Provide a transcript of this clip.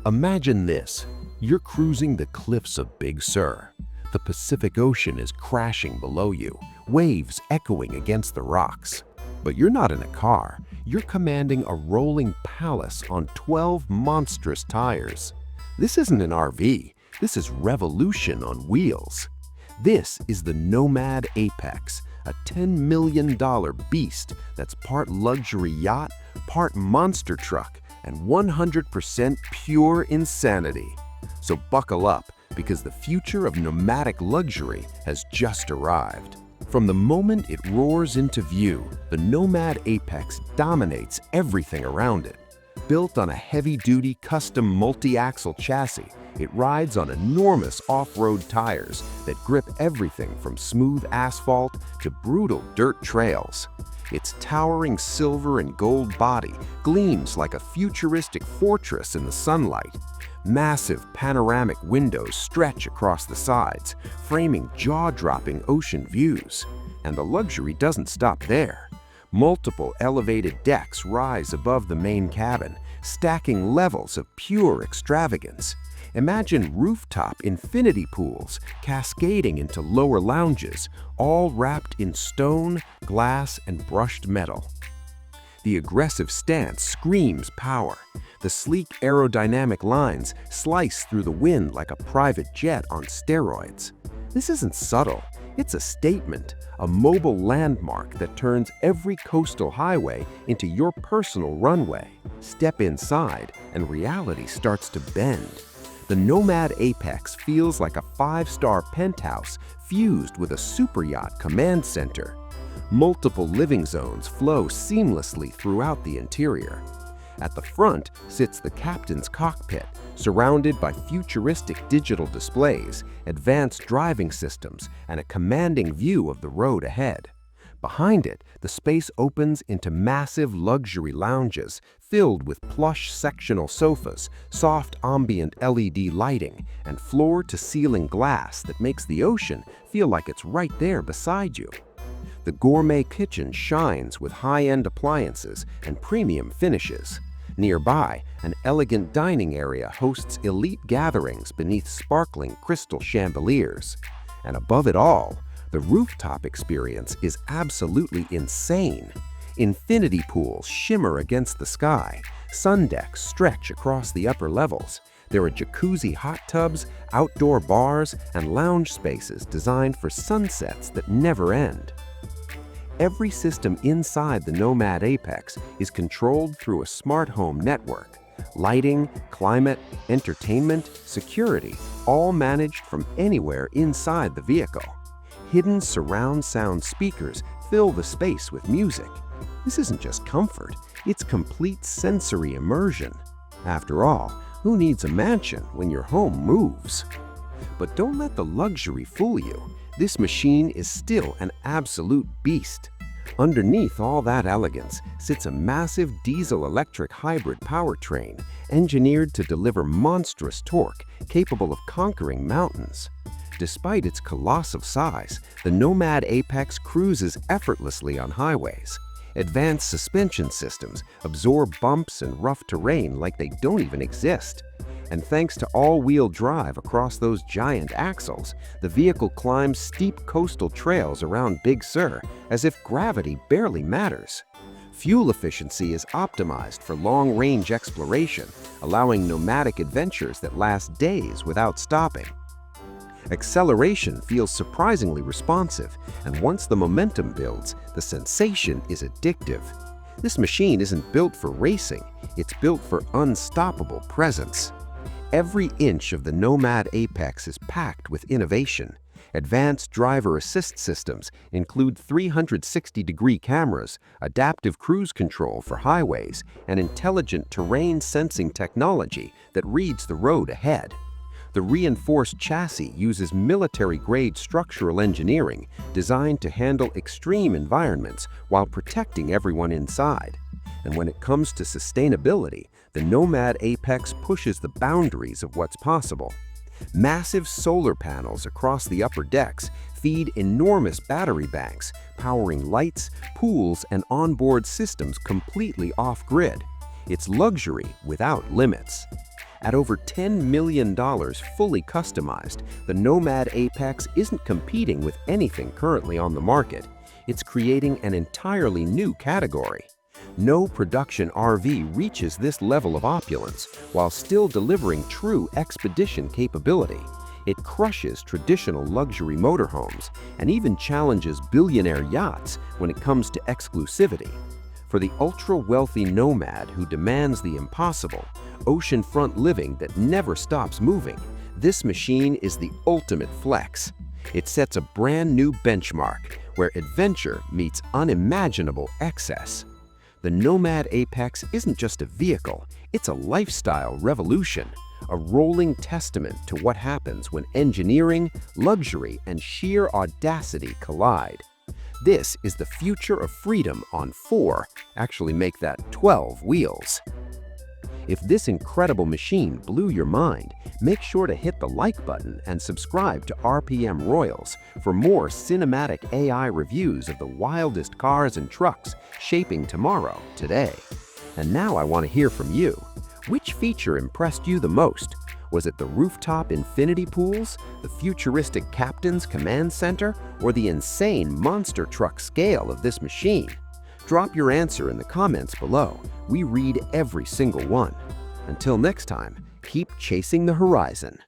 Imagine this. You're cruising the cliffs of Big Sur. The Pacific Ocean is crashing below you, waves echoing against the rocks. But you're not in a car. You're commanding a rolling palace on 12 monstrous tires. This isn't an RV. This is revolution on wheels. This is the Nomad Apex, a $10 million beast that's part luxury yacht, part monster truck, and 100% pure insanity. So buckle up, because the future of nomadic luxury has just arrived. From the moment it roars into view, the Nomad Apex dominates everything around it. Built on a heavy-duty custom multi-axle chassis, it rides on enormous off-road tires that grip everything from smooth asphalt to brutal dirt trails. Its towering silver and gold body gleams like a futuristic fortress in the sunlight. Massive panoramic windows stretch across the sides, framing jaw-dropping ocean views. And the luxury doesn't stop there. Multiple elevated decks rise above the main cabin, stacking levels of pure extravagance. Imagine rooftop infinity pools cascading into lower lounges, all wrapped in stone, glass, and brushed metal. The aggressive stance screams power. The sleek aerodynamic lines slice through the wind like a private jet on steroids. This isn't subtle. It's a statement, a mobile landmark that turns every coastal highway into your personal runway. Step inside, and reality starts to bend. The Nomad Apex feels like a 5-star penthouse fused with a superyacht command center. Multiple living zones flow seamlessly throughout the interior. At the front sits the captain's cockpit, surrounded by futuristic digital displays, advanced driving systems, and a commanding view of the road ahead. Behind it, the space opens into massive luxury lounges filled with plush sectional sofas, soft ambient LED lighting, and floor-to-ceiling glass that makes the ocean feel like it's right there beside you. The gourmet kitchen shines with high-end appliances and premium finishes. Nearby, an elegant dining area hosts elite gatherings beneath sparkling crystal chandeliers. And above it all, the rooftop experience is absolutely insane. Infinity pools shimmer against the sky, sun decks stretch across the upper levels. There are jacuzzi hot tubs, outdoor bars, and lounge spaces designed for sunsets that never end. Every system inside the Nomad Apex is controlled through a smart home network. Lighting, climate, entertainment, security, all managed from anywhere inside the vehicle. Hidden surround sound speakers fill the space with music. This isn't just comfort, it's complete sensory immersion. After all, who needs a mansion when your home moves? But don't let the luxury fool you. This machine is still an absolute beast. Underneath all that elegance sits a massive diesel-electric hybrid powertrain engineered to deliver monstrous torque capable of conquering mountains. Despite its colossal size, the Nomad Apex cruises effortlessly on highways. Advanced suspension systems absorb bumps and rough terrain like they don't even exist. And thanks to all-wheel drive across those giant axles, the vehicle climbs steep coastal trails around Big Sur as if gravity barely matters. Fuel efficiency is optimized for long-range exploration, allowing nomadic adventures that last days without stopping. Acceleration feels surprisingly responsive, and once the momentum builds, the sensation is addictive. This machine isn't built for racing, it's built for unstoppable presence. Every inch of the Nomad Apex is packed with innovation. Advanced driver assist systems include 360-degree cameras, adaptive cruise control for highways, and intelligent terrain sensing technology that reads the road ahead. The reinforced chassis uses military-grade structural engineering designed to handle extreme environments while protecting everyone inside. And when it comes to sustainability, the Nomad Apex pushes the boundaries of what's possible. Massive solar panels across the upper decks feed enormous battery banks, powering lights, pools, and onboard systems completely off-grid. It's luxury without limits. At over $10 million fully customized, the Nomad Apex isn't competing with anything currently on the market. It's creating an entirely new category. No production RV reaches this level of opulence while still delivering true expedition capability. It crushes traditional luxury motorhomes and even challenges billionaire yachts when it comes to exclusivity. For the ultra-wealthy nomad who demands the impossible, oceanfront living that never stops moving, this machine is the ultimate flex. It sets a brand new benchmark where adventure meets unimaginable excess. The Nomad Apex isn't just a vehicle, it's a lifestyle revolution, a rolling testament to what happens when engineering, luxury, and sheer audacity collide. This is the future of freedom on 4, actually make that 12 wheels. If this incredible machine blew your mind, make sure to hit the like button and subscribe to RPM Royals for more cinematic AI reviews of the wildest cars and trucks shaping tomorrow today. And now I want to hear from you. Which feature impressed you the most? Was it the rooftop infinity pools, the futuristic captain's command center, or the insane monster truck scale of this machine? Drop your answer in the comments below. We read every single one. Until next time, keep chasing the horizon.